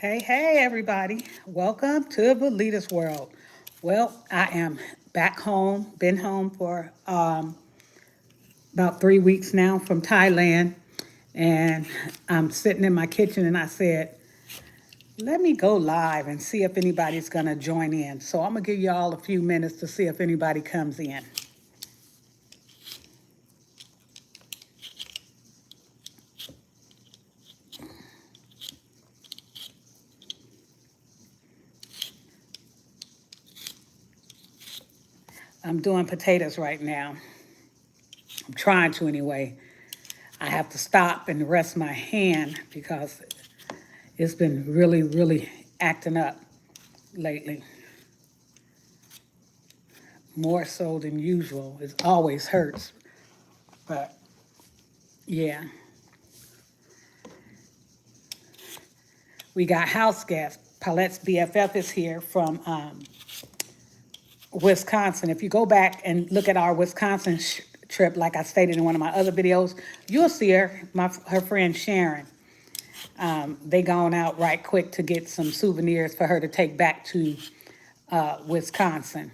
Hey, everybody. Welcome to Valeta's World. Well, I am back home, been home for about 3 weeks now from Thailand. And I'm sitting in my kitchen and I said, let me go live and see if anybody's going to join in. So I'm going to give you all a few minutes to see if anybody comes in. I'm doing potatoes right now. I'm trying to anyway. I have to stop and rest my hand because it's been really acting up lately, more so than usual. It always hurts, but yeah. We got house guests. Paulette's BFF is here from Wisconsin. If you go back and look at our Wisconsin trip, like I stated in one of my other videos, you'll see her friend Sharon. They gone out right quick to get some souvenirs for her to take back to Wisconsin.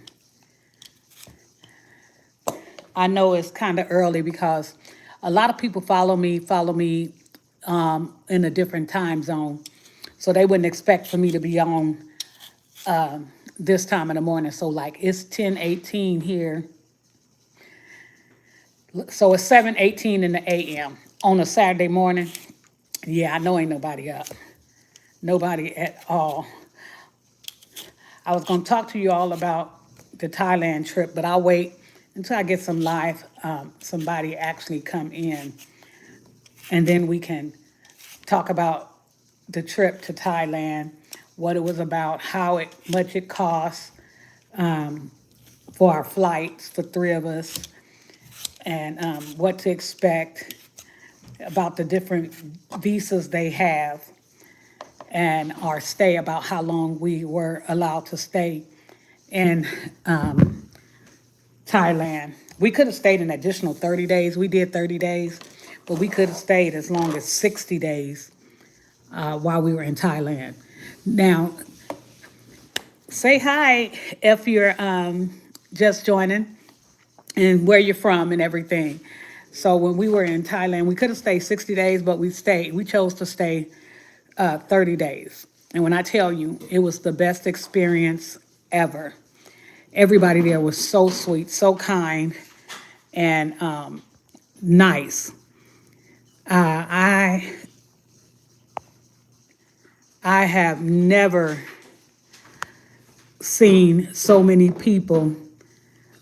I know it's kind of early because a lot of people follow me in a different time zone. So they wouldn't expect for me to be on this time in the morning. So like it's 10:18 here. So it's 7:18 in the AM on a Saturday morning. Yeah, I know ain't nobody up. Nobody at all. I was going to talk to you all about the Thailand trip, but I'll wait until I get some live, somebody actually come in. And then we can talk about the trip to Thailand, what it was about, much it cost for our flights, for three of us, and what to expect about the different visas they have, and our stay, about how long we were allowed to stay in Thailand. We could have stayed an additional 30 days. We did 30 days, but we could have stayed as long as 60 days while we were in Thailand. Now, say hi if you're just joining and where you're from and everything. So when we were in Thailand, we could have stayed 60 days, but we chose to stay 30 days. And when I tell you, it was the best experience ever. Everybody there was so sweet, so kind, and nice. I have never seen so many people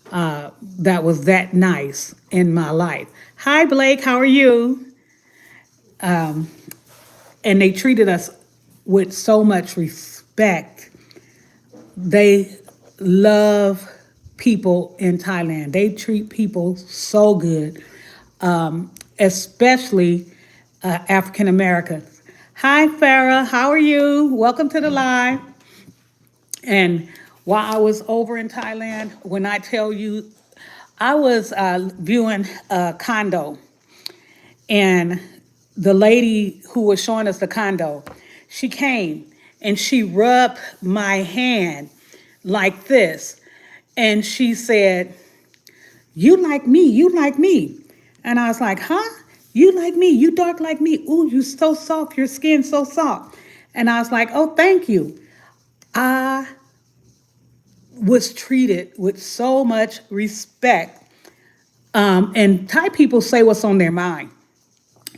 that was that nice in my life. Hi, Blake, how are you? And they treated us with so much respect. They love people in Thailand. They treat people so good, especially African Americans. Hi, Farah. How are you? Welcome to the live. And while I was over in Thailand, when I tell you, I was viewing a condo, and the lady who was showing us the condo, she came and she rubbed my hand like this. And she said, you like me, you like me. And I was like, huh? You like me, you dark like me. Ooh, you so soft, your skin so soft. And I was like, oh, thank you. I was treated with so much respect. And Thai people say what's on their mind.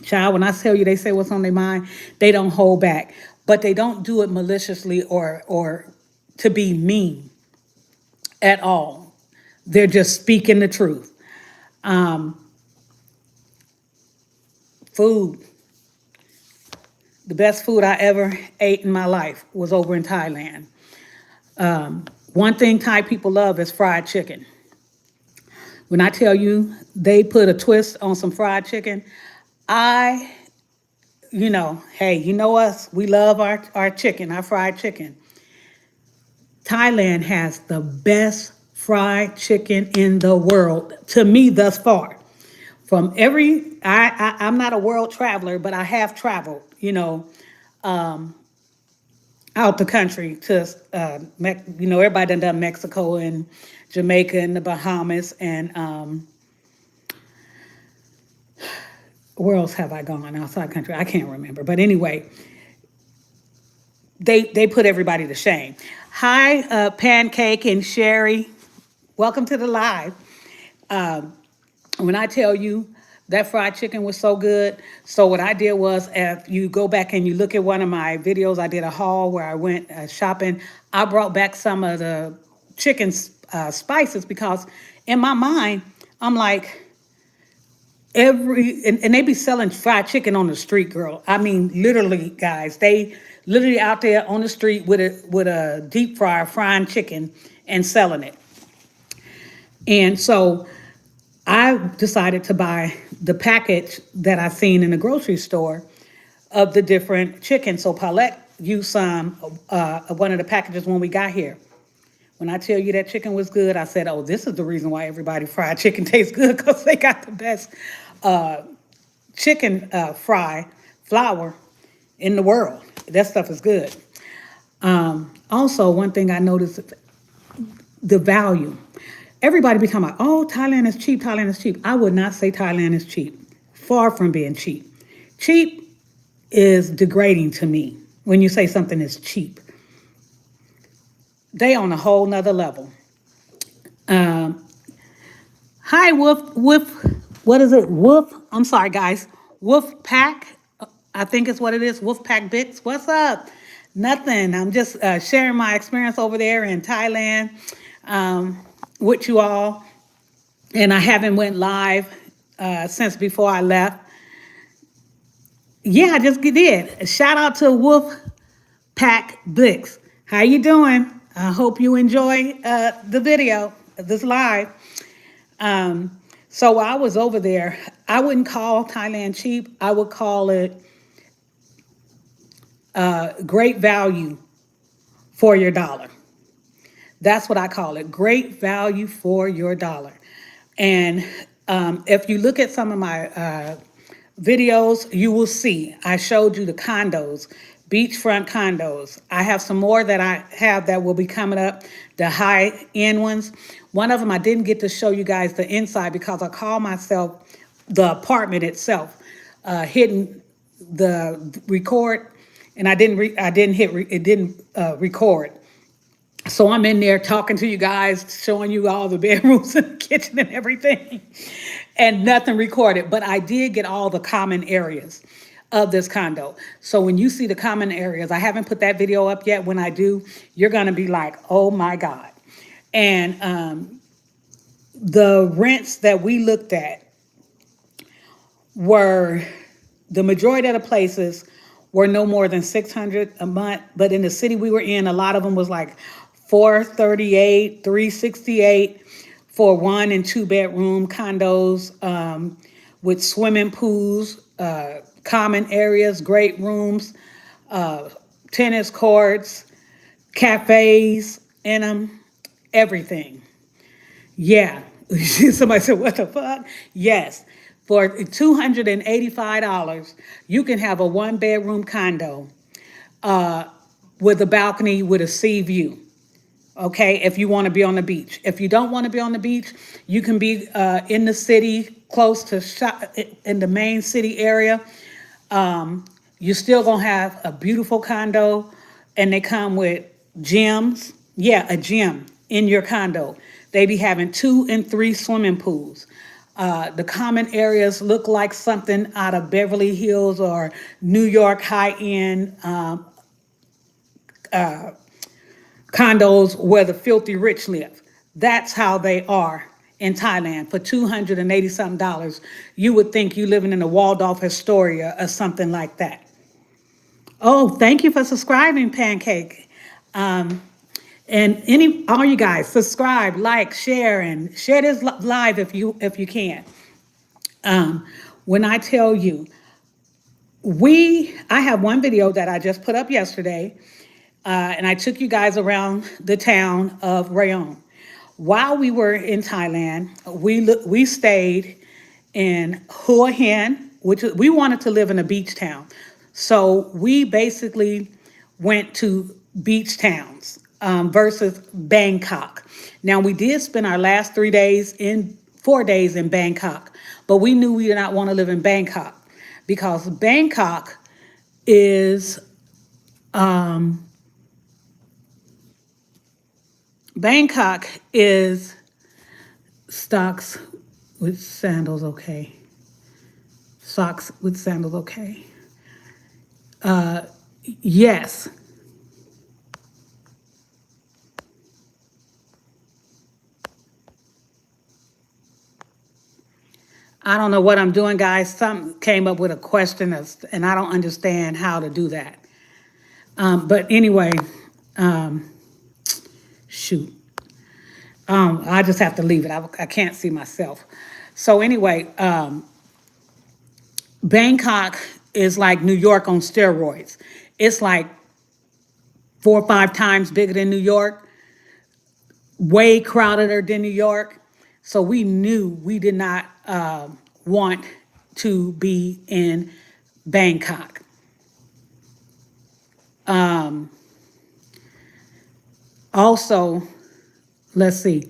Child, when I tell you they say what's on their mind, they don't hold back. But they don't do it maliciously or to be mean at all. They're just speaking the truth. Food. The best food I ever ate in my life was over in Thailand. One thing Thai people love is fried chicken. When I tell you they put a twist on some fried chicken, hey, you know us, we love our chicken, our fried chicken. Thailand has the best fried chicken in the world, to me thus far. I'm not a world traveler, but I have traveled, out the country to, everybody done Mexico and Jamaica and the Bahamas and where else have I gone outside the country? I can't remember. But anyway, they put everybody to shame. Hi, Pancake and Sherry. Welcome to the live. When I tell you that fried chicken was so good, so what I did was, if you go back and you look at one of my videos, I did a haul where I went shopping. I brought back some of the chicken spices because in my mind, I'm like, and they be selling fried chicken on the street, girl. I mean, literally, guys, they literally out there on the street with a deep fryer frying chicken and selling it. And so I decided to buy the package that I seen in the grocery store of the different chicken. So Paulette used some of one of the packages when we got here. When I tell you that chicken was good, I said, "Oh, this is the reason why everybody fried chicken tastes good because they got the best chicken fry flour in the world. That stuff is good." Also, one thing I noticed, the value. Everybody be talking about, "Oh, Thailand is cheap, Thailand is cheap." I would not say Thailand is cheap. Far from being cheap. Cheap is degrading to me when you say something is cheap. They on a whole nother level. Hi, what is it? Wolf, I'm sorry, guys. Wolf Pack, I think is what it is. Wolf Pack Bits. What's up? Nothing. I'm just sharing my experience over there in Thailand with you all. And I haven't went live since before I left. Yeah, I just did. Shout out to Wolf Pack Bits. How you doing? I hope you enjoy the video, this live. So while I was over there, I wouldn't call Thailand cheap. I would call it great value for your dollar. That's what I call it, great value for your dollar. And if you look at some of my videos, you will see I showed you the condos, beachfront condos. I have some more that I have that will be coming up, the high end ones. One of them I didn't get to show you guys the inside because I call myself the apartment itself, hitting the record, and I didn't record. So I'm in there talking to you guys, showing you all the bedrooms and the kitchen and everything, and nothing recorded. But I did get all the common areas of this condo. So when you see the common areas, I haven't put that video up yet. When I do, you're going to be like, oh my God. And the rents that we looked at were, the majority of the places were no more than $600 a month. But in the city we were in, a lot of them was like $438, $368 for 1 and 2 bedroom condos with swimming pools, common areas, great rooms, tennis courts, cafes in them, everything. Yeah. Somebody said, what the fuck? Yes. For $285, you can have a 1 bedroom condo with a balcony with a sea view. Okay, if you want to be on the beach. If you don't want to be on the beach, you can be in the city, close to in the main city area. You're still gonna have a beautiful condo, and they come with gyms. Yeah, a gym in your condo. They be having 2 and 3 swimming pools. The common areas look like something out of Beverly Hills or New York high-end condos where the filthy rich live. That's how they are in Thailand. For $280 something, you would think you living in a Waldorf Astoria or something like that. Oh, thank you for subscribing, Pancake. And all you guys, subscribe, like, share, and share this live if you can. When I tell you, I have one video that I just put up yesterday. And I took you guys around the town of Rayong. While we were in Thailand, we stayed in Hua Hin, which we wanted to live in a beach town. So we basically went to beach towns versus Bangkok. Now, we did spend our last 4 days in Bangkok, but we knew we did not want to live in Bangkok because is um, Bangkok is stocks with sandals, okay. Socks with sandals, okay. Yes, I don't know what I'm doing, guys. Some came up with a question, and I don't understand how to do that. But anyway, shoot, I just have to leave it. I can't see myself. So anyway, Bangkok is like New York on steroids. It's like 4 or 5 times bigger than New York, way crowdeder than New York. So we knew we did not want to be in Bangkok. Also, let's see,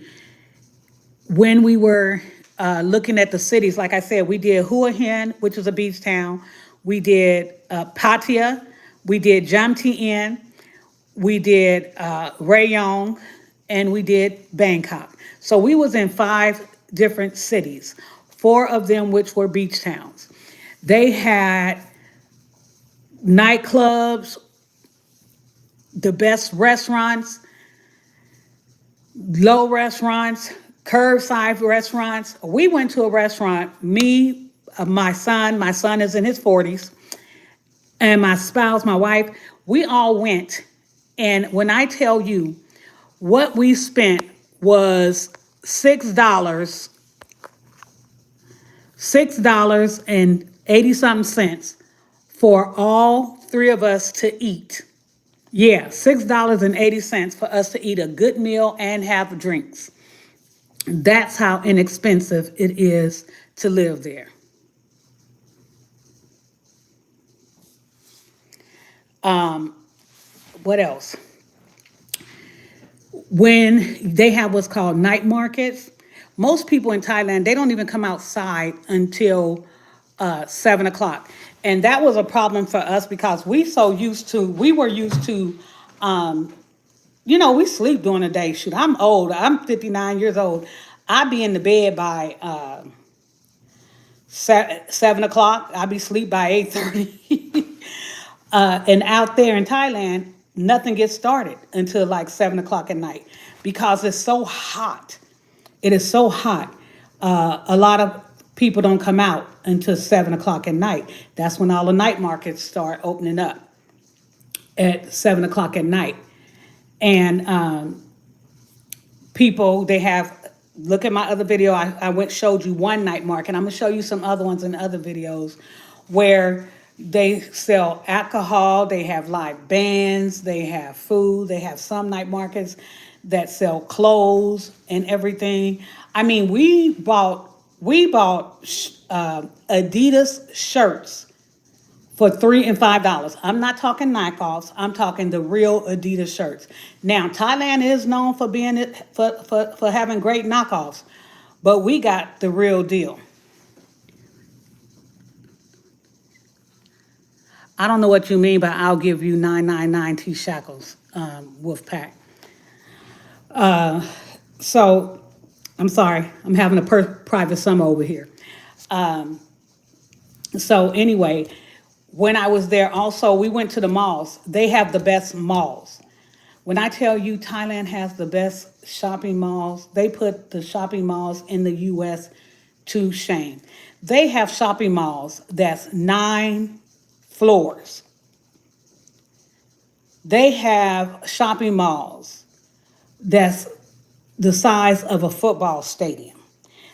when we were looking at the cities, like I said, we did Hua Hin, which is a beach town. We did Pattaya. We did Jam Tien. We did Rayong, and we did Bangkok. So we was in 5 different cities, 4 of them which were beach towns. They had nightclubs, the best restaurants, low restaurants, curbside restaurants. We went to a restaurant, my son is in his 40s, and my spouse, my wife, we all went. And when I tell you what we spent was $6, $6.80 something cents for all 3 of us to eat. Yeah, $6.80 for us to eat a good meal and have drinks. That's how inexpensive it is to live there. What else? When they have what's called night markets, most people in Thailand, they don't even come outside until 7 o'clock. And that was a problem for us because we were used to, we sleep during the day. Shoot, I'm old. I'm 59 years old. I be in the bed by 7 o'clock. I be sleep by 8:30. And out there in Thailand, nothing gets started until like 7 o'clock at night because it's so hot. It is so hot. A lot of people don't come out until 7 o'clock at night. That's when all the night markets start opening up at 7 o'clock at night. And people, they have, look at my other video. I went showed you one night market. I'm gonna show you some other ones in other videos where they sell alcohol, they have live bands, they have food, they have some night markets that sell clothes and everything. I mean, we bought Adidas shirts for $3 and $5. I'm not talking knockoffs. I'm talking the real Adidas shirts. Now, Thailand is known for being for having great knockoffs, but we got the real deal. I don't know what you mean, but I'll give you 999 T shackles, Wolfpack. So I'm sorry, I'm having a private summer over here. So anyway, when I was there, also we went to the malls. They have the best malls. When I tell you Thailand has the best shopping malls, they put the shopping malls in the U.S. to shame. They have shopping malls that's 9 floors. They have shopping malls that's the size of a football stadium.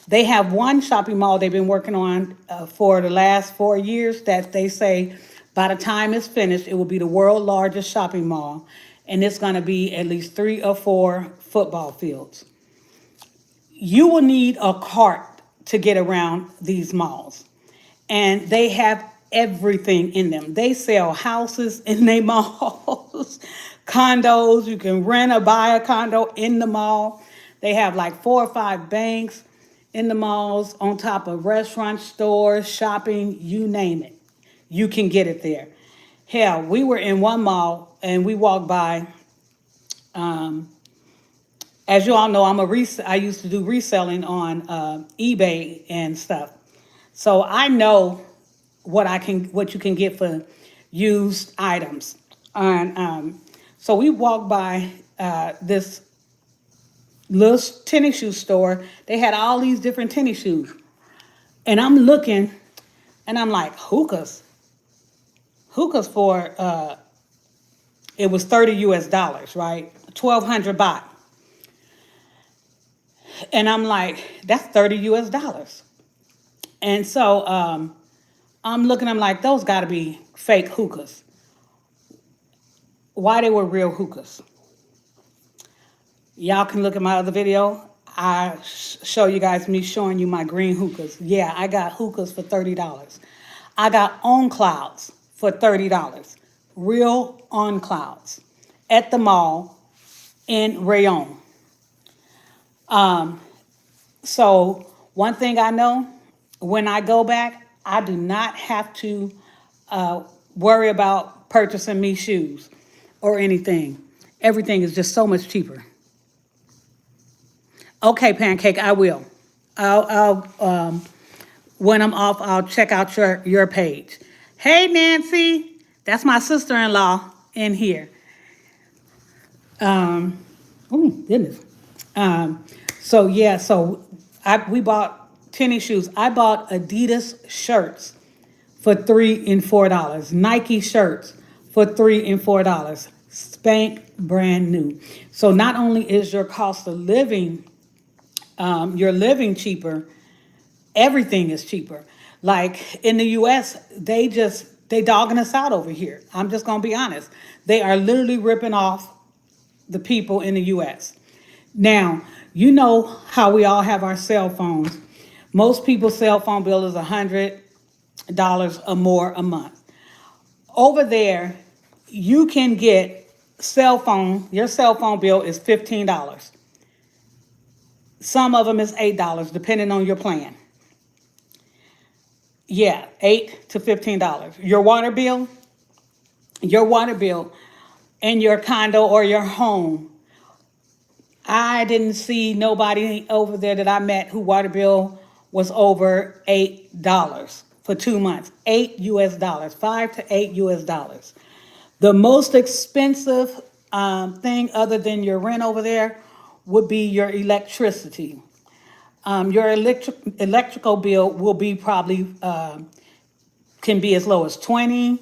They have one shopping mall they've been working on for the last 4 years that they say by the time it's finished, it will be the world's largest shopping mall, and it's going to be at least 3 or 4 football fields. You will need a cart to get around these malls, and they have everything in them. They sell houses in their malls, condos. You can rent or buy a condo in the mall. They have like 4 or 5 banks in the malls, on top of restaurants, stores, shopping, you name it. You can get it there. Hell, we were in one mall and we walked by. Um, as you all know, I used to do reselling on eBay and stuff. So I know what you can get for used items. And so we walked by this little tennis shoe store. They had all these different tennis shoes. And I'm looking and I'm like, hookahs. Hookahs for it was 30 US dollars, right? 1,200 baht. And I'm like, that's 30 US dollars. And so I'm looking, I'm like, those got to be fake hookahs. Why they were real hookahs? Y'all can look at my other video. I show you guys me showing you my green hookahs. Yeah, I got hookahs for $30. I got on clouds for $30. Real on clouds at the mall in Rayon. So one thing I know, when I go back, I do not have to worry about purchasing me shoes or anything. Everything is just so much cheaper. Okay, Pancake, I will. I'll when I'm off, I'll check out your page. Hey, Nancy, that's my sister-in-law in here. Oh goodness. So yeah, so we bought tennis shoes. I bought Adidas shirts for $3 and $4. Nike shirts for $3 and $4. Spank brand new. So not only is your cost of living, your living cheaper, everything is cheaper. Like in the US, they dogging us out over here. I'm just gonna be honest. They are literally ripping off the people in the US. Now, you know how we all have our cell phones. Most people's cell phone bill is $100 or more a month. Over there, you can get your cell phone bill is $15. Some of them is $8, depending on your plan. Yeah, $8 to $15. Your water bill in your condo or your home. I didn't see nobody over there that I met who water bill was over $8 for 2 months. $8 US, 5 to 8 US. The most expensive thing other than your rent over there would be your electricity. Your electrical bill will be probably can be as low as 20.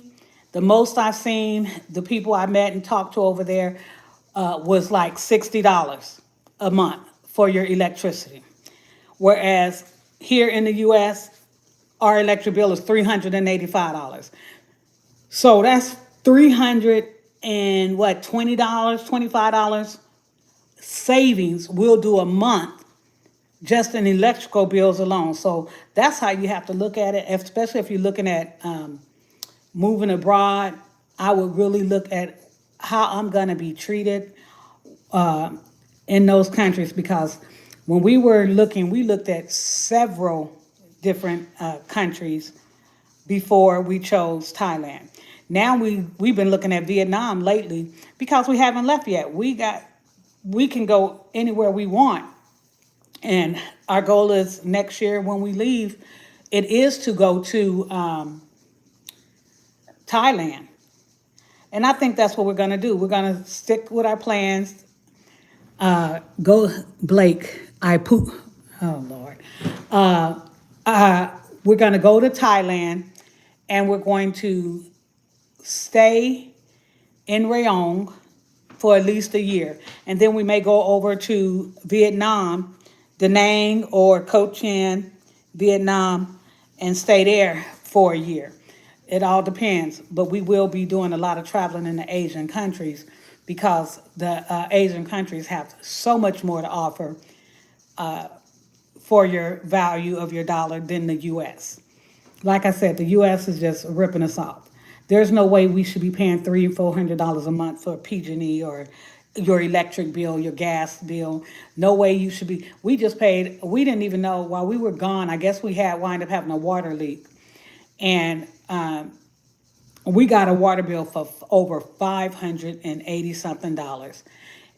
The most I've seen, the people I met and talked to over there, was like $60 a month for your electricity. Whereas here in the US, our electric bill is $385. So that's $300 and what, $20, $25 savings we'll do a month just in electrical bills alone. So that's how you have to look at it, especially if you're looking at moving abroad. I would really look at how I'm going to be treated in those countries, because when we were looking, we looked at several different countries before we chose Thailand. Now we've been looking at Vietnam lately because we haven't left yet. We can go anywhere we want. And our goal is next year when we leave, it is to go to Thailand. And I think that's what we're going to do. We're going to stick with our plans. Go, Blake, I poop. Oh, Lord. We're going to go to Thailand, and we're going to stay in Rayong for at least a year. And then we may go over to Vietnam, Da Nang or Cô Chin, Vietnam, and stay there for a year. It all depends, but we will be doing a lot of traveling in the Asian countries because the Asian countries have so much more to offer for your value of your dollar than the U.S. Like I said, the U.S. is just ripping us off. There's no way we should be paying $300 and $400 a month for PG&E or your electric bill, your gas bill. No way you should be. We just paid. We didn't even know while we were gone. I guess we had wind up having a water leak, and we got a water bill for over $580 something.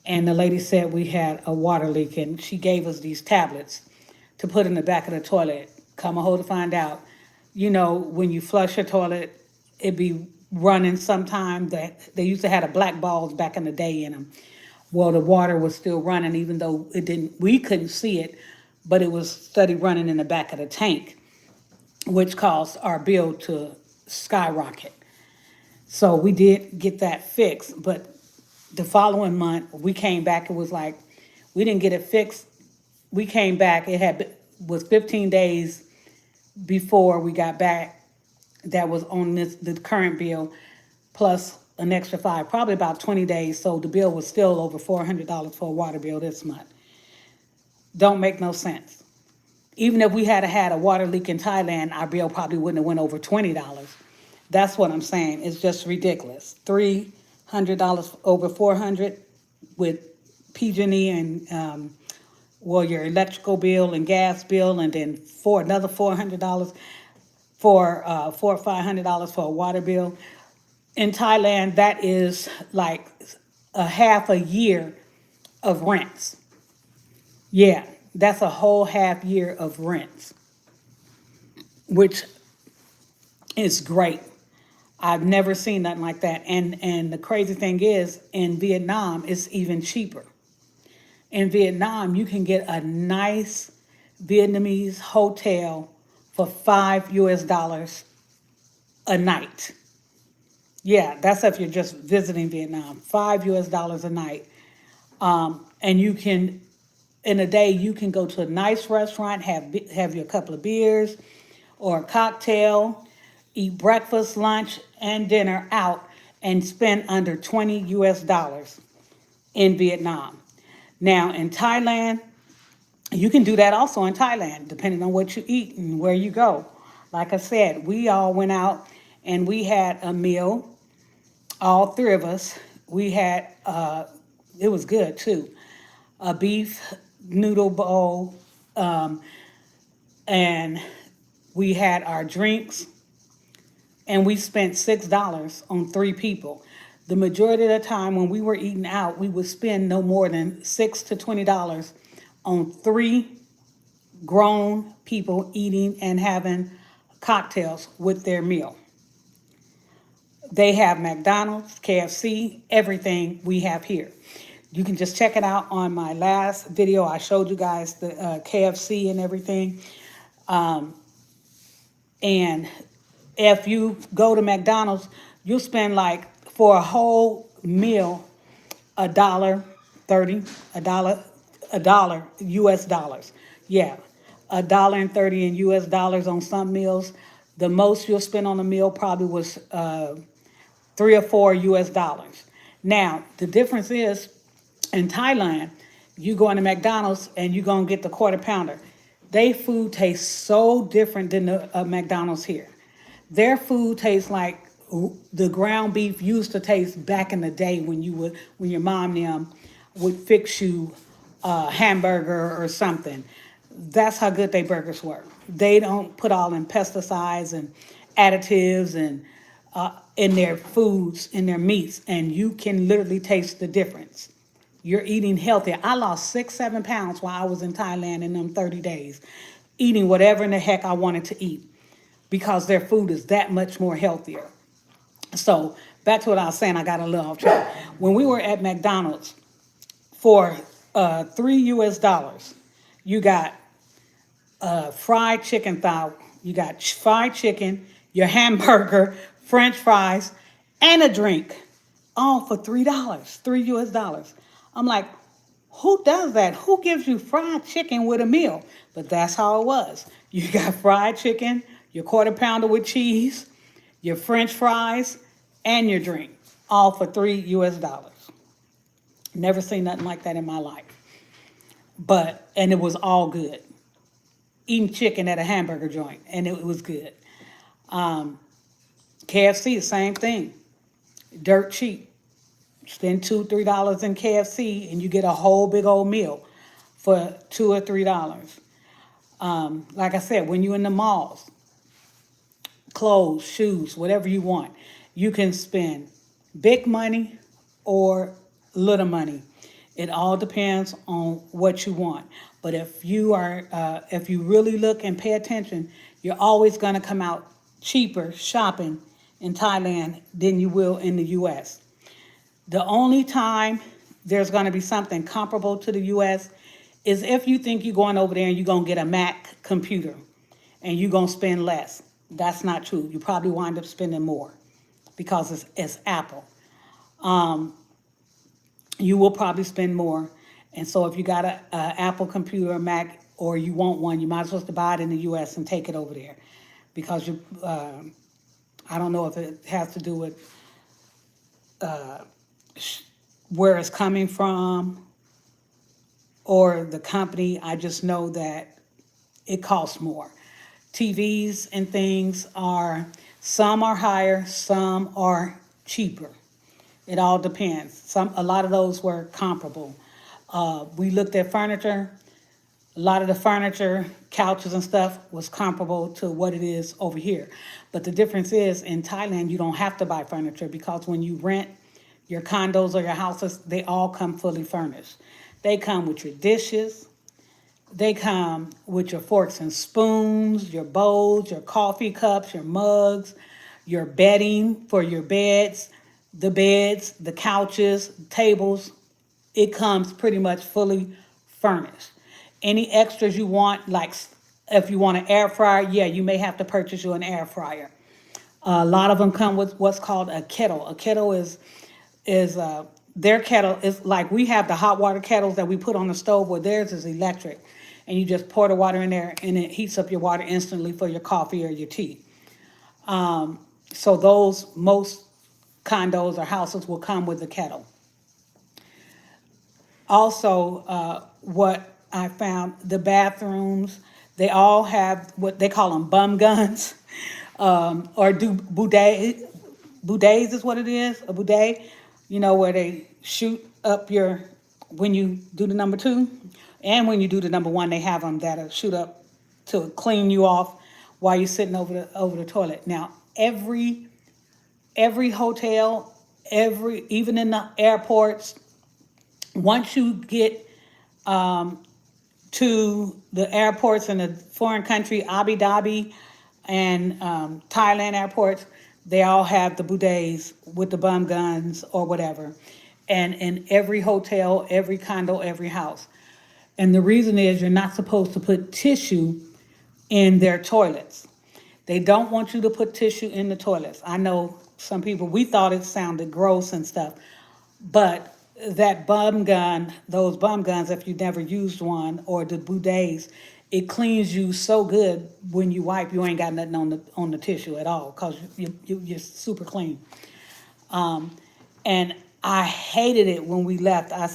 And the lady said we had a water leak, and she gave us these tablets to put in the back of the toilet. Come a hole to find out, when you flush your toilet, it be running sometime. That they used to have the black balls back in the day in them. Well, the water was still running, even though it didn't. We couldn't see it, but it was steady running in the back of the tank, which caused our bill to skyrocket. So we did get that fixed, but the following month we came back. It was like we didn't get it fixed. We came back. Was 15 days before we got back. That was on the current bill, plus an extra five, probably about 20 days. So the bill was still over $400 for a water bill this month. Don't make no sense. Even if we had a water leak in Thailand, our bill probably wouldn't have went over $20. That's what I'm saying. It's just ridiculous. $300 over 400 with PG&E and your electrical bill and gas bill, and then for another $400 for $400 or $500 for a water bill. In Thailand, that is like a half a year of rents. Yeah, that's a whole half year of rents, which is great. I've never seen nothing like that. And the crazy thing is, in Vietnam, it's even cheaper. In Vietnam, you can get a nice Vietnamese hotel for $5 a night. Yeah, that's if you're just visiting Vietnam. $5 a night. And you can, in a day, you can go to a nice restaurant, have your couple of beers or a cocktail, eat breakfast, lunch, and dinner out, and spend under $20 in Vietnam. Now, in Thailand, you can do that also in Thailand, depending on what you eat and where you go. Like I said, we all went out and we had a meal, all three of us. We had, it was good too, a beef noodle bowl, and we had our drinks, and we spent $6 on three people. The majority of the time when we were eating out, we would spend no more than $6 to $20 on three grown people eating and having cocktails with their meal. They have McDonald's, KFC, everything we have here. You can just check it out on my last video. I showed you guys the KFC and everything. And if you go to McDonald's, you'll spend like for a whole meal $1.30, a dollar US dollars. Yeah, $1.30 in US dollars on some meals. The most you'll spend on a meal probably was 3 or 4 US dollars. Now, the difference is in Thailand, you go into McDonald's and you're going to get the quarter pounder. Their food tastes so different than the McDonald's here. Their food tastes like the ground beef used to taste back in the day when your mom and them would fix you a hamburger or something. That's how good their burgers were. They don't put all in pesticides and additives and in their foods, in their meats, and you can literally taste the difference. You're eating healthier. I lost 6, 7 pounds while I was in Thailand in them 30 days, eating whatever in the heck I wanted to eat because their food is that much more healthier. So back to what I was saying, I got a little off track. When we were at McDonald's, for $3 you got fried chicken thigh, you got fried chicken, your hamburger, French fries, and a drink, all for $3, $3. I'm like, who does that? Who gives you fried chicken with a meal? But that's how it was. You got fried chicken, your quarter pounder with cheese, your French fries, and your drink, all for $3. Never seen nothing like that in my life. And it was all good. Eating chicken at a hamburger joint, and it was good. KFC, same thing, dirt cheap. Spend $2, $3 in KFC and you get a whole big old meal for $2 or $3. Like I said, when you're in the malls, clothes, shoes, whatever you want, you can spend big money or little money. It all depends on what you want. But if you really look and pay attention, you're always going to come out cheaper shopping in Thailand than you will in the U.S. The only time there's going to be something comparable to the U.S. is if you think you're going over there and you're going to get a Mac computer and you're going to spend less. That's not true. You probably wind up spending more because it's Apple. You will probably spend more. And so if you got a Apple computer or Mac or you want one, you might as well buy it in the U.S. and take it over there because I don't know if it has to do with where it's coming from or the company. I just know that it costs more. TVs and things some are higher, some are cheaper. It all depends. A lot of those were comparable. We looked at furniture. A lot of the furniture, couches and stuff was comparable to what it is over here. But the difference is in Thailand, you don't have to buy furniture because when you rent your condos or your houses, they all come fully furnished. They come with your dishes. They come with your forks and spoons, your bowls, your coffee cups, your mugs, your bedding for your beds, the couches, tables. It comes pretty much fully furnished. Any extras you want, like if you want an air fryer, yeah, you may have to purchase you an air fryer. A lot of them come with what's called a kettle. A kettle is their kettle is like we have the hot water kettles that we put on the stove, where theirs is electric, and you just pour the water in there, and it heats up your water instantly for your coffee or your tea. So most condos or houses will come with a kettle. Also, what I found, the bathrooms, they all have what they call them bum guns, or do boudet. Boudets is what it is, a boudet, where they shoot up when you do the number two, and when you do the number one, they have them that'll shoot up to clean you off while you're sitting over the toilet. Now, every hotel, even in the airports, once you get to the airports in the foreign country, Abu Dhabi and Thailand airports, they all have the bidets with the bum guns or whatever. And in every hotel, every condo, every house. And the reason is you're not supposed to put tissue in their toilets. They don't want you to put tissue in the toilets. I know some people, we thought it sounded gross and stuff, but those bum guns, if you've never used one, or the bidets, it cleans you so good when you wipe, you ain't got nothing on the tissue at all because you're super clean. And I hated it when we left. I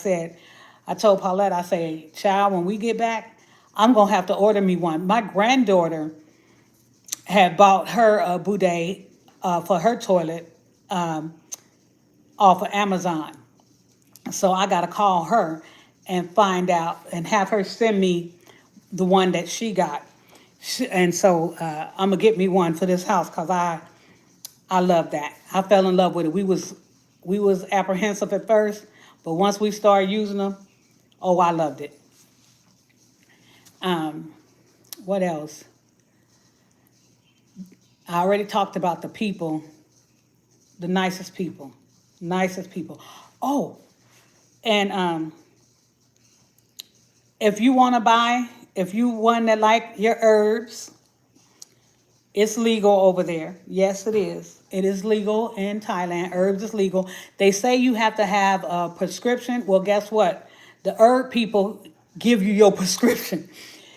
told Paulette, I said, child, when we get back, I'm going to have to order me one. My granddaughter had bought her a bidet for her toilet off of Amazon. So I got to call her and find out and have her send me the one that she got. And so I'm going to get me one for this house because I love that. I fell in love with it. We was apprehensive at first, but once we started using them, oh, I loved it. What else? I already talked about the people, the nicest people. Oh, and if you want to like your herbs, it's legal over there. Yes, it is. It is legal in Thailand. Herbs is legal. They say you have to have a prescription. Well, guess what? The herb people give you your prescription.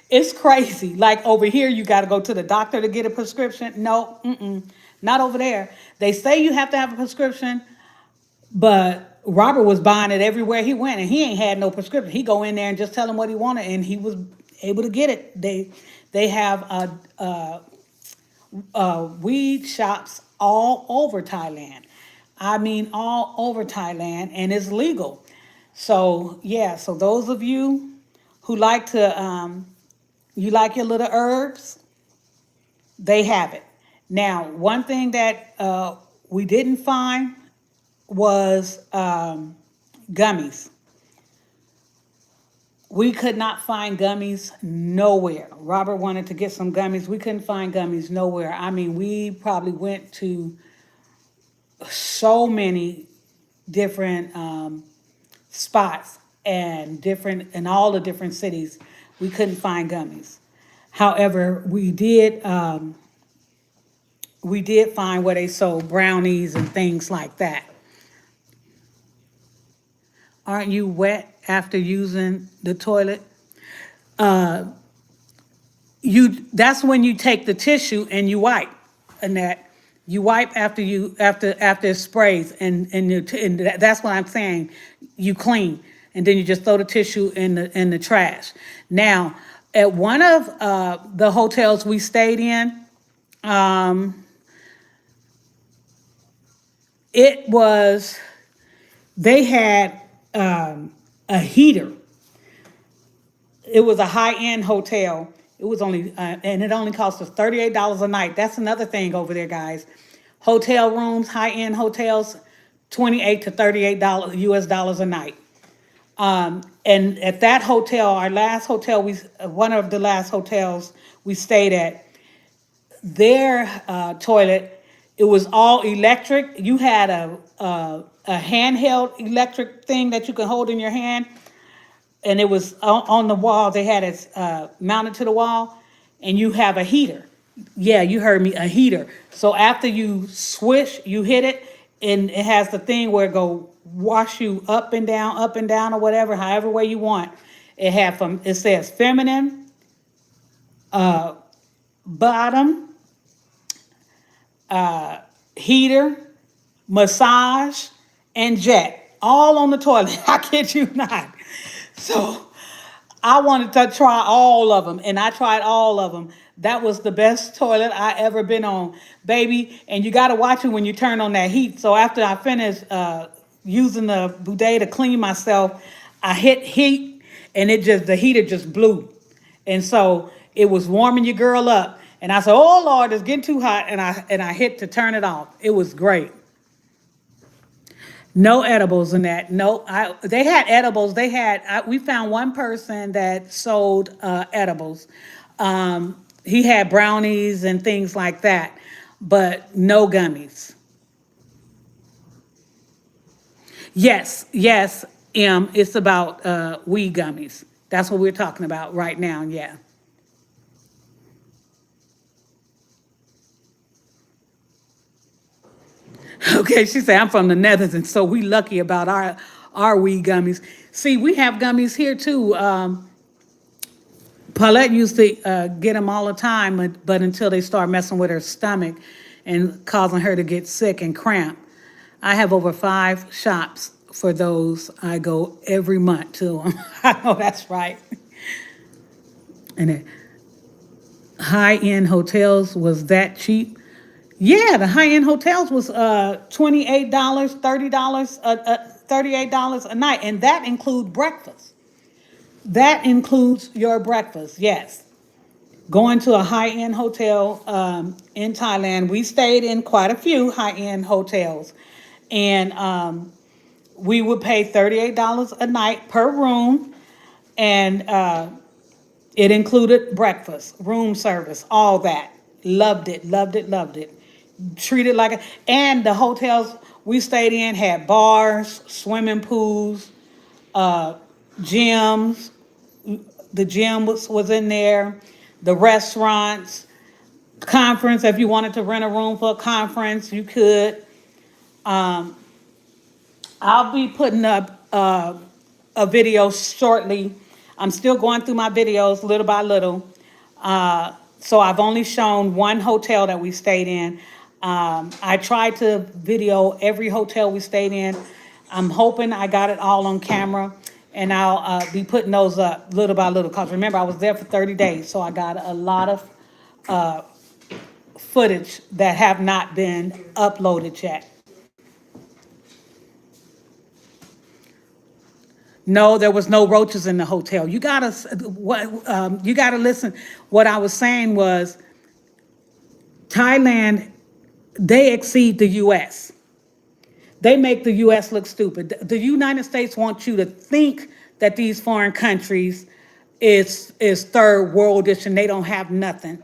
It's crazy. Like over here, you got to go to the doctor to get a prescription. No, not over there. They say you have to have a prescription, but Robert was buying it everywhere he went, and he ain't had no prescription. He go in there and just tell him what he wanted, and he was able to get it. They have weed shops all over Thailand. I mean, all over Thailand, and it's legal. So yeah, so those of you who like to, you like your little herbs, they have it. Now, one thing that we didn't find was gummies. We could not find gummies nowhere. Robert wanted to get some gummies. We couldn't find gummies nowhere. I mean, we probably went to so many different spots and different in all the different cities. We couldn't find gummies. However, we did find where they sold brownies and things like that. Aren't you wet after using the toilet? That's when you take the tissue and you wipe, Annette. You wipe after it sprays, and that's what I'm saying. You clean, and then you just throw the tissue in the trash. Now, at one of the hotels we stayed in, it was they had a heater. It was a high-end hotel. It was only, and it only cost us $38 a night. That's another thing over there, guys. Hotel rooms, high-end hotels, $28 to $38 US dollars a night. And at that hotel, our last hotel, one of the last hotels we stayed at, their toilet, it was all electric. You had a handheld electric thing that you could hold in your hand, and it was on the wall. They had it mounted to the wall, and you have a heater. Yeah, you heard me, a heater. So after you swish, you hit it, and it has the thing where it go wash you up and down, or whatever, however way you want. It says feminine, bottom, heater, massage, and jet, all on the toilet. I kid you not. So I wanted to try all of them, and I tried all of them. That was the best toilet I ever been on, baby. And you got to watch it when you turn on that heat. So after I finished using the bidet to clean myself, I hit heat, and the heater just blew. And so it was warming your girl up. And I said, "Oh Lord, it's getting too hot," and I hit to turn it off. It was great. No edibles in that. No, they had edibles. We found one person that sold edibles. He had brownies and things like that, but no gummies. Yes, yes, it's about weed gummies. That's what we're talking about right now. Yeah. Okay, she said, I'm from the Netherlands, so we lucky about our weed gummies. See, we have gummies here too. Paulette used to get them all the time, but until they start messing with her stomach and causing her to get sick and cramp. I have over 5 shops for those. I go every month to them. I know that's right. And the high-end hotels was that cheap. Yeah, the high-end hotels was $28, $38 a night, and that includes breakfast. That includes your breakfast, yes. Going to a high-end hotel in Thailand, we stayed in quite a few high-end hotels, and we would pay $38 a night per room, and it included breakfast, room service, all that. Loved it, loved it, loved it. Treated like and the hotels we stayed in had bars, swimming pools, gyms. The gym was in there, the restaurants, conference. If you wanted to rent a room for a conference, you could. I'll be putting up a video shortly. I'm still going through my videos little by little. So I've only shown one hotel that we stayed in. I tried to video every hotel we stayed in. I'm hoping I got it all on camera, and I'll be putting those up little by little. Because remember, I was there for 30 days, so I got a lot of footage that have not been uploaded yet. No, there was no roaches in the hotel. You gotta listen. What I was saying was Thailand, they exceed the U.S. They make the U.S. look stupid. The United States wants you to think that these foreign countries is third worldish and they don't have nothing.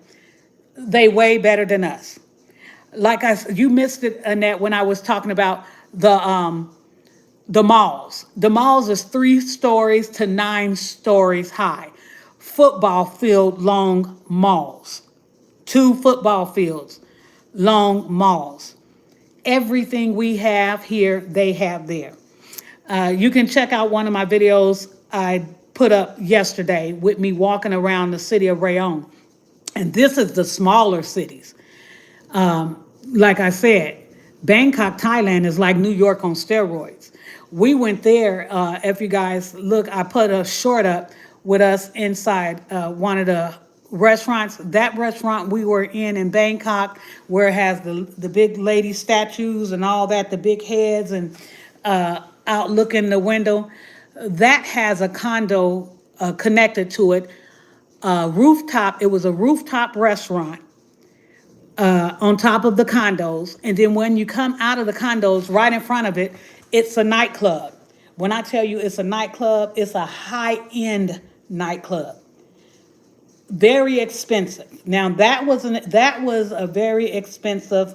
They way better than us. You missed it, Annette, when I was talking about the malls. The malls is 3 stories to 9 stories high. Football field long malls. 2 football fields, long malls. Everything we have here, they have there. You can check out one of my videos I put up yesterday with me walking around the city of Rayon. And this is the smaller cities. Like I said, Bangkok, Thailand is like New York on steroids. We went there. If you guys look, I put a short up with us inside one of the restaurants. That restaurant we were in Bangkok, where it has the big lady statues and all that, the big heads, and out looking the window. That has a condo connected to it. Rooftop. It was a rooftop restaurant on top of the condos. And then when you come out of the condos, right in front of it, it's a nightclub. When I tell you it's a nightclub, it's a high-end nightclub. Very expensive. Now that was a very expensive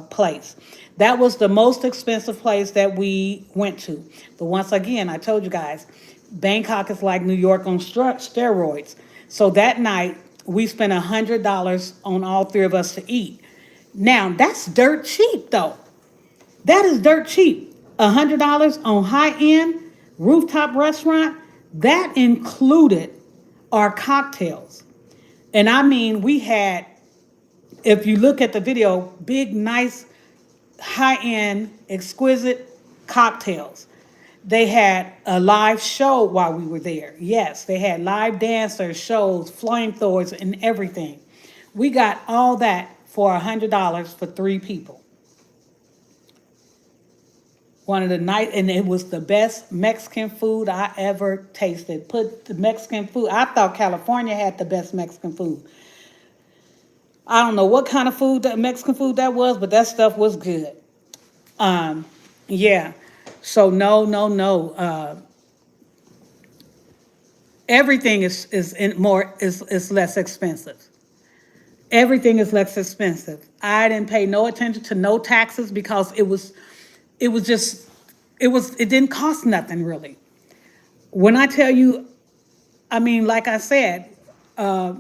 place. That was the most expensive place that we went to. But once again, I told you guys, Bangkok is like New York on steroids. So that night we spent $100 on all 3 of us to eat. Now that's dirt cheap though. That is dirt cheap. $100 on high-end rooftop restaurant. That included our cocktails. And I mean, we had, if you look at the video, big, nice, high-end, exquisite cocktails. They had a live show while we were there. Yes, they had live dancers, shows, flamethrowers, and everything. We got all that for $100 for 3 people. One of the night, and it was the best Mexican food I ever tasted. Put the Mexican food. I thought California had the best Mexican food. I don't know what kind of food, that Mexican food that was, but that stuff was good. Yeah. So no. Everything is less expensive. Everything is less expensive. I didn't pay no attention to no taxes because it didn't cost nothing really. When I tell you, I mean, like I said, a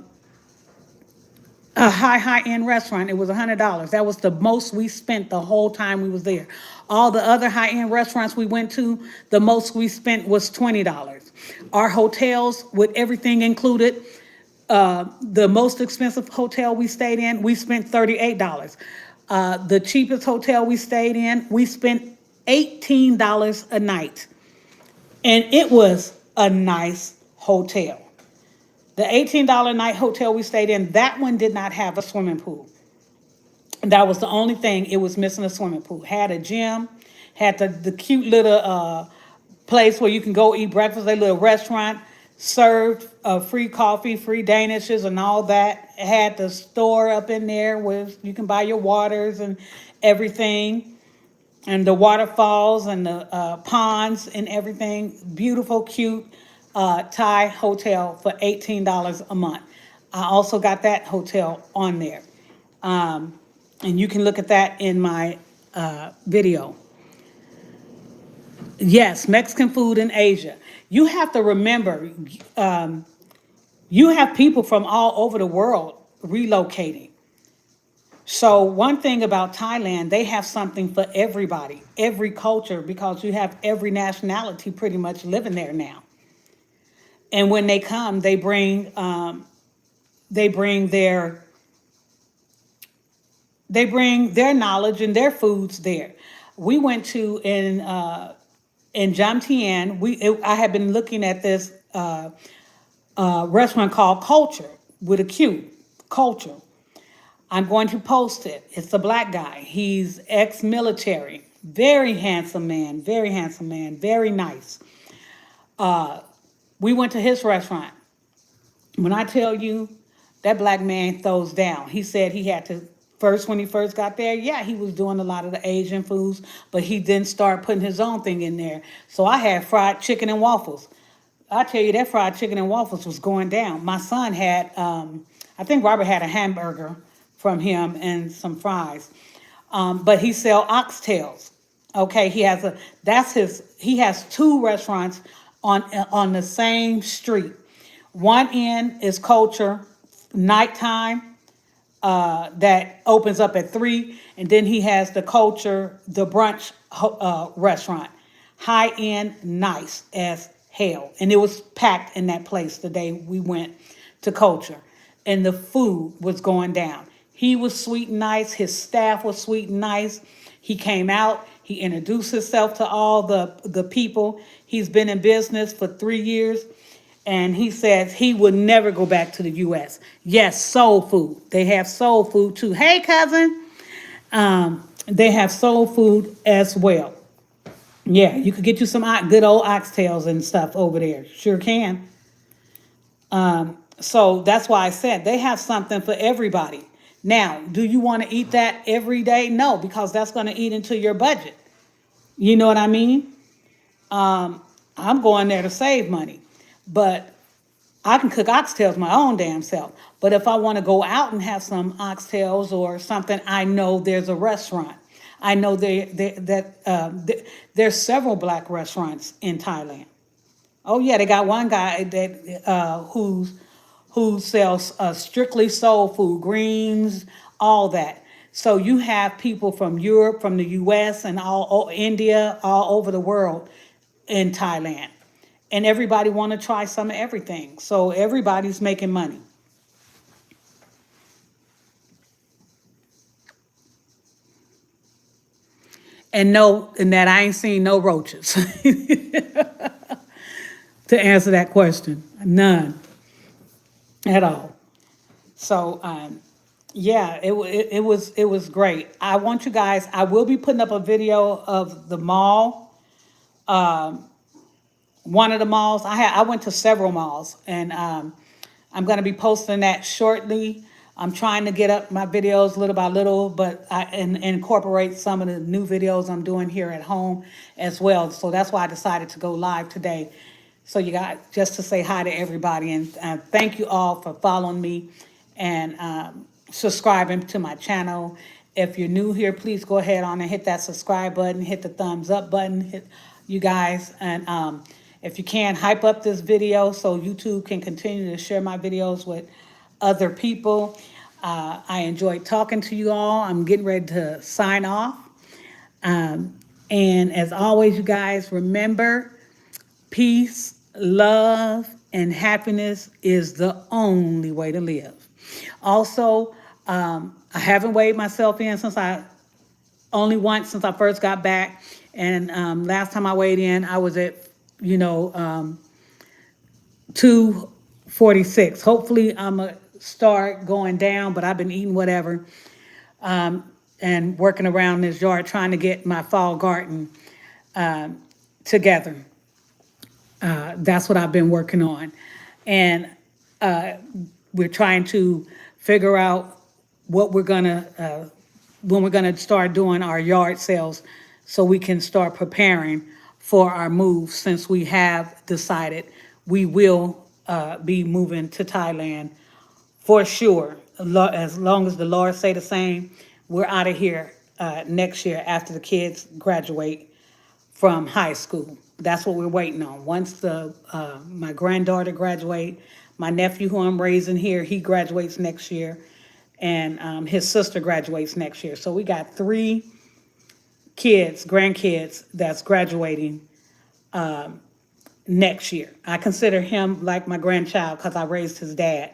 high-end restaurant, it was $100. That was the most we spent the whole time we was there. All the other high-end restaurants we went to, the most we spent was $20. Our hotels, with everything included, the most expensive hotel we stayed in, we spent $38. The cheapest hotel we stayed in, we spent $18 a night. And it was a nice hotel. The $18 a night hotel we stayed in, that one did not have a swimming pool. That was the only thing. It was missing a swimming pool. Had a gym, had the cute little place where you can go eat breakfast, a little restaurant, served free coffee, free danishes and all that. It had the store up in there where you can buy your waters and everything. And the waterfalls and the ponds and everything. Beautiful, cute Thai hotel for $18 a month. I also got that hotel on there. And you can look at that in my video. Yes, Mexican food in Asia. You have to remember, you have people from all over the world relocating. So one thing about Thailand, they have something for everybody, every culture, because you have every nationality pretty much living there now. And when they come, they bring their knowledge and their foods there. We went to in Jomtien. I had been looking at this restaurant called Culture with a Q, Culture. I'm going to post it. It's a black guy. He's ex-military. Very handsome man, very nice. We went to his restaurant. When I tell you that black man throws down, he said he had to first when he first got there. Yeah, he was doing a lot of the Asian foods, but he didn't start putting his own thing in there. So I had fried chicken and waffles. I tell you that fried chicken and waffles was going down. My son had, I think Robert had a hamburger from him and some fries. But he sell oxtails. Okay, he has two restaurants on the same street. One end is Culture, nighttime, that opens up at 3, and then he has the Culture, the brunch restaurant. High end, nice as hell. And it was packed in that place the day we went to Culture. And the food was going down. He was sweet and nice. His staff was sweet and nice. He came out. He introduced himself to all the people. He's been in business for 3 years. And he says he would never go back to the U.S. Yes, soul food. They have soul food too. Hey, cousin. They have soul food as well. Yeah, you could get you some good old oxtails and stuff over there. Sure can. So that's why I said they have something for everybody. Now, do you want to eat that every day? No, because that's going to eat into your budget. You know what I mean? I'm going there to save money. But I can cook oxtails my own damn self. But if I want to go out and have some oxtails or something, I know there's a restaurant. I know there's several black restaurants in Thailand. Oh yeah, they got one guy that who sells strictly soul food, greens, all that. So you have people from Europe, from the U.S., and all India, all over the world in Thailand, and everybody want to try some of everything. So everybody's making money. And no, and that I ain't seen no roaches to answer that question. None at all. So yeah, it was great. I want you guys. I will be putting up a video of the mall. One of the malls. I went to several malls, and I'm going to be posting that shortly. I'm trying to get up my videos little by little, but and incorporate some of the new videos I'm doing here at home as well. So that's why I decided to go live today. So you got just to say hi to everybody, and thank you all for following me and subscribing to my channel. If you're new here, please go ahead on and hit that subscribe button, hit the thumbs up button, hit you guys, and if you can, hype up this video so YouTube can continue to share my videos with other people. I enjoyed talking to you all. I'm getting ready to sign off. And as always, you guys, remember, peace, love, and happiness is the only way to live. Also, I haven't weighed myself in only once since I first got back. And last time I weighed in, I was at, 246. Hopefully, I'm going to start going down, but I've been eating whatever and working around this yard trying to get my fall garden together. That's what I've been working on. And we're trying to figure out what we're going to, when we're going to start doing our yard sales so we can start preparing for our move, since we have decided we will be moving to Thailand for sure. As long as the Lord say the same, we're out of here next year after the kids graduate from high school. That's what we're waiting on. Once my granddaughter graduate, my nephew who I'm raising here, he graduates next year, and his sister graduates next year. So we got 3 grandkids that's graduating next year. I consider him like my grandchild because I raised his dad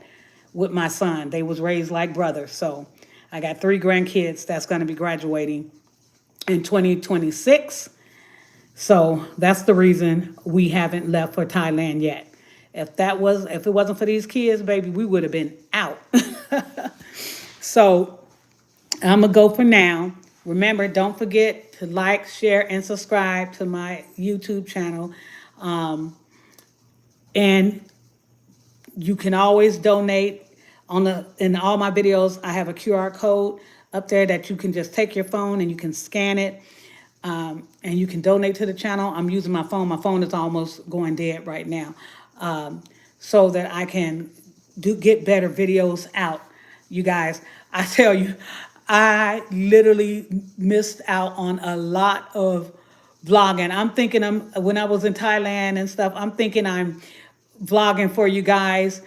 with my son. They was raised like brothers. So I got 3 grandkids that's going to be graduating in 2026. So that's the reason we haven't left for Thailand yet. If it wasn't for these kids, baby, we would have been out. So I'm going to go for now. Remember, don't forget to like, share, and subscribe to my YouTube channel. Um, and you can always donate in all my videos. I have a QR code up there that you can just take your phone and you can scan it, and you can donate to the channel. I'm using my phone. My phone is almost going dead right now, um, so that I can get better videos out. You guys, I tell you, I literally missed out on a lot of vlogging. I'm thinking when I was in Thailand and stuff, I'm thinking I'm vlogging for you guys,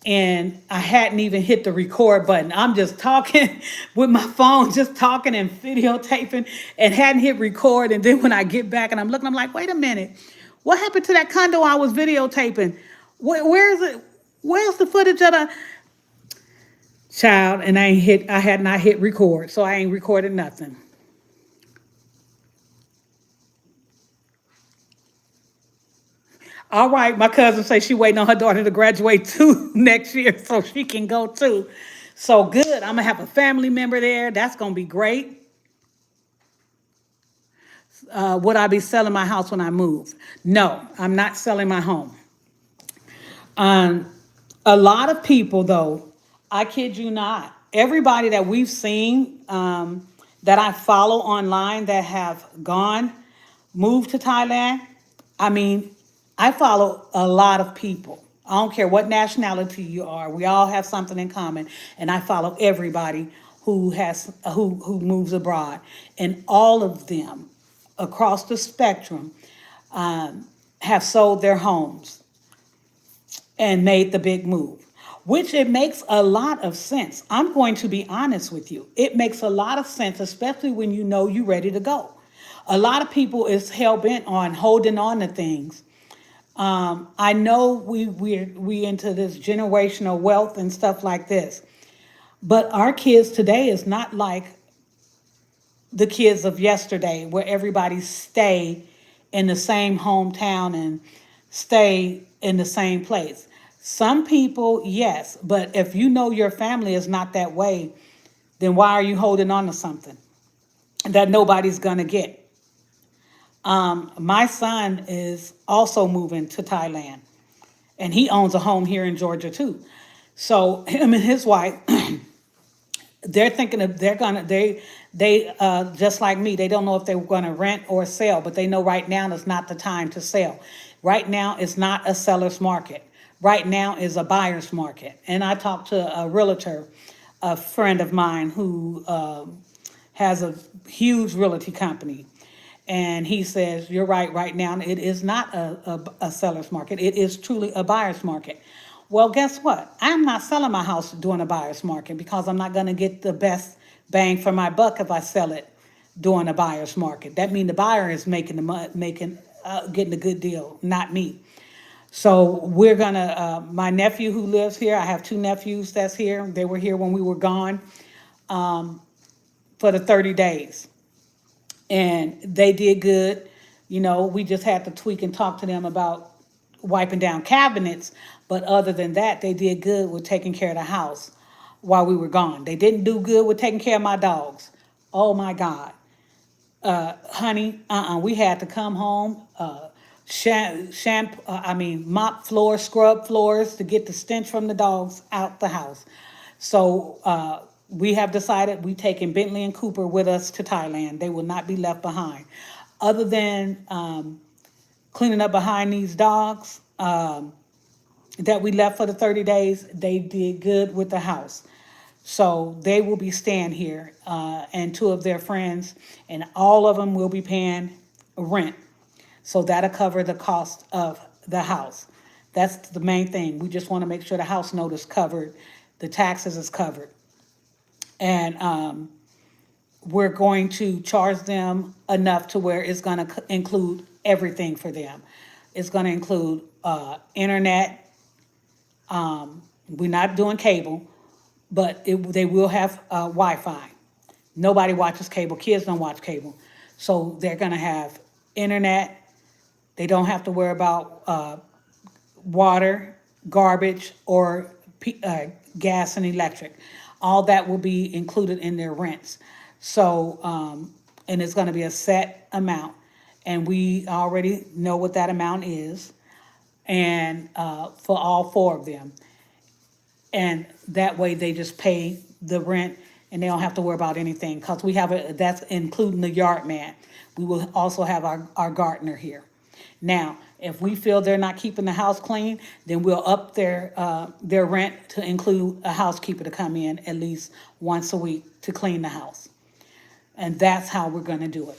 and I hadn't even hit the record button. I'm just talking with my phone, just talking and videotaping, and hadn't hit record. And then when I get back and I'm looking, I'm like, wait a minute, what happened to that condo I was videotaping? Where is it? Where's the footage of the child? And I had not hit record, so I ain't recorded nothing. All right, my cousin say she waiting on her daughter to graduate too next year so she can go too. So good. I'm gonna have a family member there. That's gonna be great. Would I be selling my house when I move? No, I'm not selling my home. Um, a lot of people, though, I kid you not, everybody that we've seen, that I follow online that have gone, moved to Thailand, I mean, I follow a lot of people. I don't care what nationality you are. We all have something in common, and I follow everybody who moves abroad, and all of them across the spectrum have sold their homes and made the big move, which it makes a lot of sense. I'm going to be honest with you. It makes a lot of sense, especially when you know you're ready to go. A lot of people is hell bent on holding on to things. I know we into this generational wealth and stuff like this, but our kids today is not like the kids of yesterday, where everybody stay in the same hometown and stay in the same place. Some people, yes, but if you know your family is not that way, then why are you holding on to something that nobody's gonna get? My son is also moving to Thailand, and he owns a home here in Georgia too. So him and his wife, they're thinking of they just like me, they don't know if they're going to rent or sell, but they know right now is not the time to sell. Right now is not a seller's market. Right now is a buyer's market. And I talked to a realtor, a friend of mine who has a huge realty company, and he says, you're right, right now it is not a seller's market. It is truly a buyer's market. Well, guess what? I'm not selling my house during a buyer's market, because I'm not going to get the best bang for my buck if I sell it during a buyer's market. That means the buyer is getting a good deal, not me. So we're gonna. My nephew who lives here, I have two nephews that's here. They were here when we were gone for the 30 days, and they did good. We just had to tweak and talk to them about wiping down cabinets, but other than that, they did good with taking care of the house while we were gone. They didn't do good with taking care of my dogs. Oh my God, honey, we had to come home, mop floors, scrub floors to get the stench from the dogs out the house. So we have decided we taking Bentley and Cooper with us to Thailand. They will not be left behind. Other than cleaning up behind these dogs that we left for the 30 days, they did good with the house. So they will be staying here, and two of their friends, and all of them will be paying rent. So that'll cover the cost of the house. That's the main thing. We just want to make sure the house note is covered, the taxes is covered. And we're going to charge them enough to where it's going to include everything for them. It's going to include internet. We're not doing cable, but they will have Wi-Fi. Nobody watches cable. Kids don't watch cable. So they're going to have internet. They don't have to worry about water, garbage, or gas and electric. All that will be included in their rents. So, and it's going to be a set amount. And we already know what that amount is, and for all four of them. And that way they just pay the rent and they don't have to worry about anything because we have that's including the yard man. We will also have our gardener here. Now, if we feel they're not keeping the house clean, then we'll up their rent to include a housekeeper to come in at least once a week to clean the house. And that's how we're going to do it.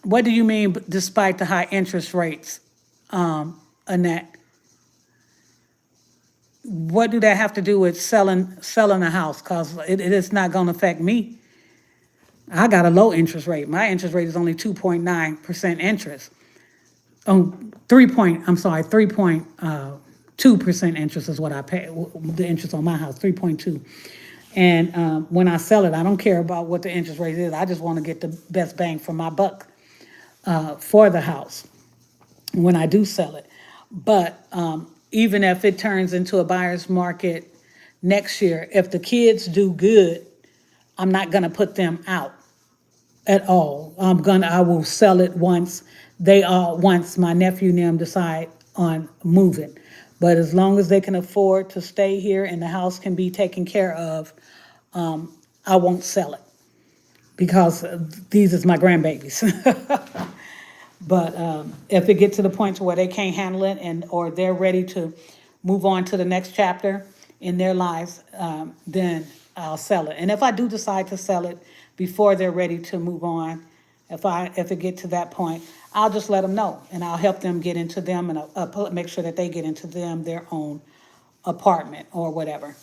What do you mean despite the high interest rates, Annette? What do that have to do with selling a house? Because it is not going to affect me. I got a low interest rate. My interest rate is only 2.9% interest. Oh, 3.2% interest is what I pay. The interest on my house, 3.2. And when I sell it, I don't care about what the interest rate is. I just want to get the best bang for my buck for the house when I do sell it. But even if it turns into a buyer's market next year, if the kids do good, I'm not going to put them out at all. I will sell it once once my nephew and them decide on moving. But as long as they can afford to stay here and the house can be taken care of, I won't sell it because these is my grandbabies. But if it gets to the point to where they can't handle it or they're ready to move on to the next chapter in their lives, then I'll sell it. And if I do decide to sell it before they're ready to move on, if it get to that point, I'll just let them know and I'll help them get into them and make sure that they get into their own apartment or whatever.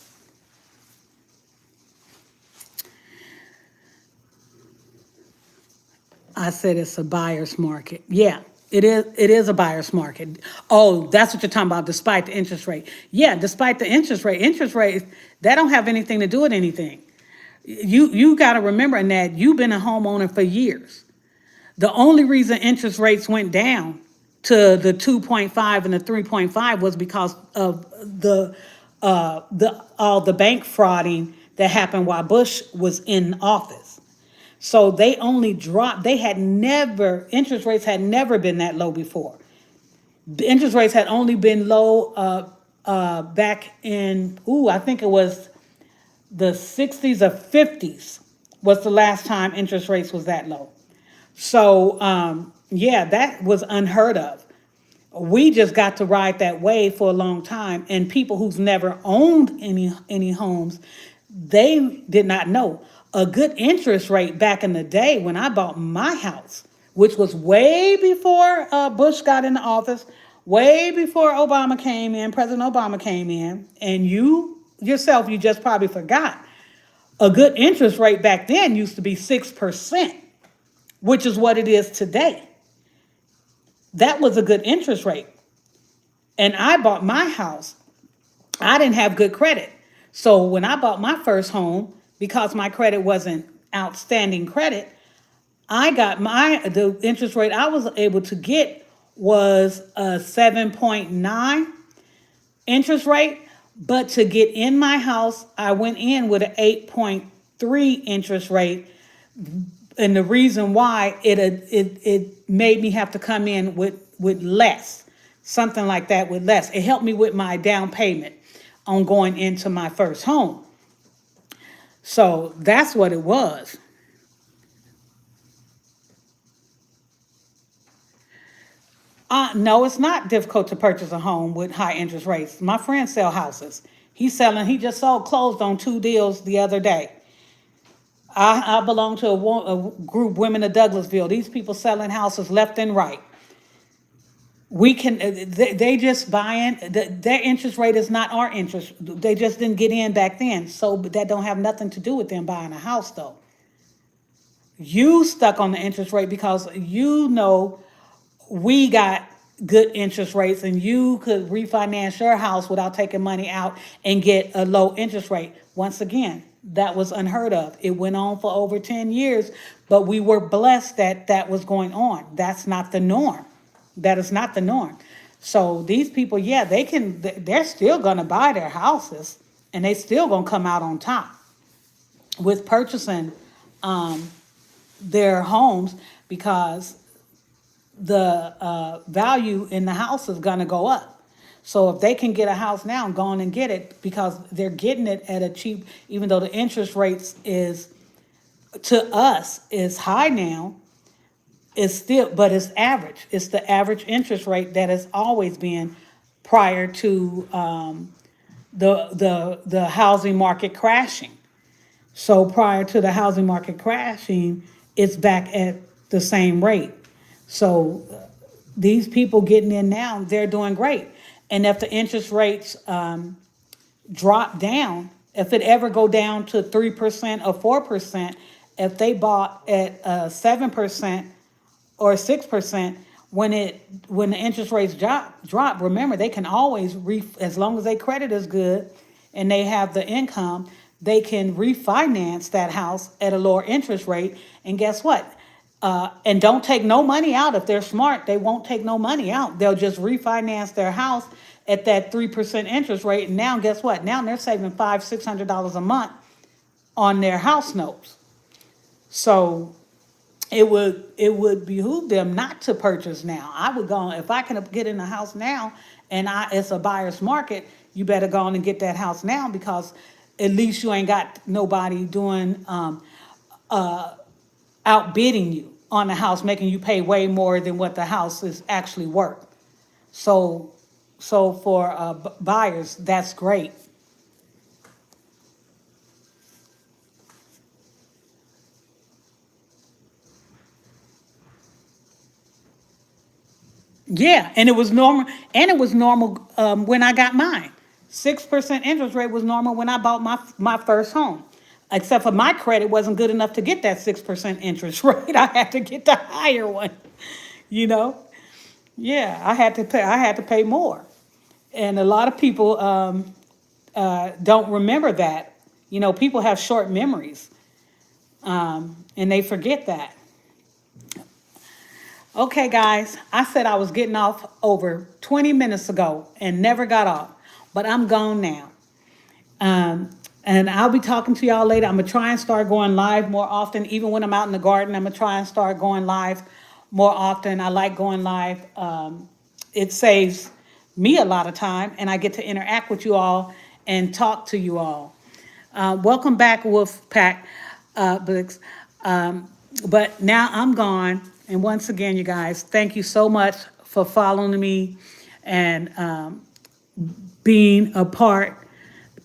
I said it's a buyer's market. Yeah, it is. It is a buyer's market. Oh, that's what you're talking about. Despite the interest rate. Yeah, despite the interest rate that don't have anything to do with anything. You got to remember that you've been a homeowner for years. The only reason interest rates went down to the 2.5 and the 3.5 was because of all the bank frauding that happened while Bush was in office. So they only dropped, interest rates had never been that low before. The interest rates had only been low back in, I think it was the 60s or 50s was the last time interest rates was that low. So, yeah, that was unheard of. We just got to ride that wave for a long time, and people who's never owned any homes, they did not know. A good interest rate back in the day when I bought my house, which was way before Bush got into office, way before President Obama came in, and you yourself, you just probably forgot. A good interest rate back then used to be 6%, which is what it is today. That was a good interest rate. And I bought my house. I didn't have good credit. So when I bought my first home, because my credit wasn't outstanding credit, the interest rate I was able to get was a 7.9 interest rate. But to get in my house, I went in with an 8.3 interest rate. And the reason why it made me have to come in with less, something like that with less. It helped me with my down payment on going into my first home. So that's what it was. No, it's not difficult to purchase a home with high interest rates. My friends sell houses. He just closed on 2 deals the other day. I belong to a group, Women of Douglasville. These people selling houses left and right. They just buying, their interest rate is not our interest. They just didn't get in back then. So that don't have nothing to do with them buying a house though. You stuck on the interest rate because we got good interest rates and you could refinance your house without taking money out and get a low interest rate. Once again, That was unheard of. It went on for over 10 years, but we were blessed that that was going on. That's not the norm. That is not the norm. So these people, yeah, they're still going to buy their houses and they still going to come out on top with purchasing their homes because the value in the house is going to go up. So if they can get a house now, go on and get it because they're getting it at a cheap, even though the interest rates is to us is high now, it's still, but it's average. It's the average interest rate that has always been prior to the housing market crashing. So prior to the housing market crashing, it's back at the same rate. So these people getting in now, they're doing great. And if the interest rates drop down, if it ever go down to 3% or 4%, if they bought at 7% or 6%, when the interest rates drop, remember they can always as long as their credit is good and they have the income, they can refinance that house at a lower interest rate. And guess what? And don't take no money out. If they're smart, they won't take no money out. They'll just refinance their house at that 3% interest rate. And now guess what? Now they're saving $500-$600 a month on their house notes. So it would behoove them not to purchase now. I would go, if I can get in a house now and it's a buyer's market, you better go on and get that house now because at least you ain't got nobody doing outbidding you on the house, making you pay way more than what the house is actually worth. So for buyers, that's great. Yeah, and it was normal. And it was normal when I got mine. 6% interest rate was normal when I bought my first home. Except for my credit wasn't good enough to get that 6% interest rate. I had to get the higher one. You know, yeah, I had to pay. I had to pay more, and a lot of people don't remember that. You know, people have short memories, and they forget that. Okay, guys, I said I was getting off over 20 minutes ago and never got off, but I'm gone now. And I'll be talking to y'all later. I'm going to try and start going live more often. Even when I'm out in the garden, I'm going to try and start going live more often. I like going live. It saves me a lot of time, and I get to interact with you all and talk to you all. Welcome back, Wolf Pack Books. But now I'm gone. And once again, you guys, thank you so much for following me and being a part.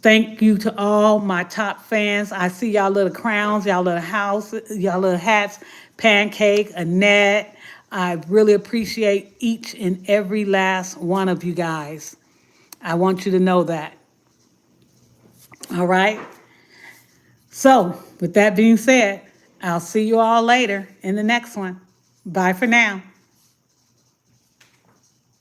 Thank you to all my top fans. I see y'all little crowns, y'all little house, y'all little hats, Pancake, Annette. I really appreciate each and every last one of you guys. I want you to know that. All right? So, with that being said, I'll see you all later in the next one. Bye for now.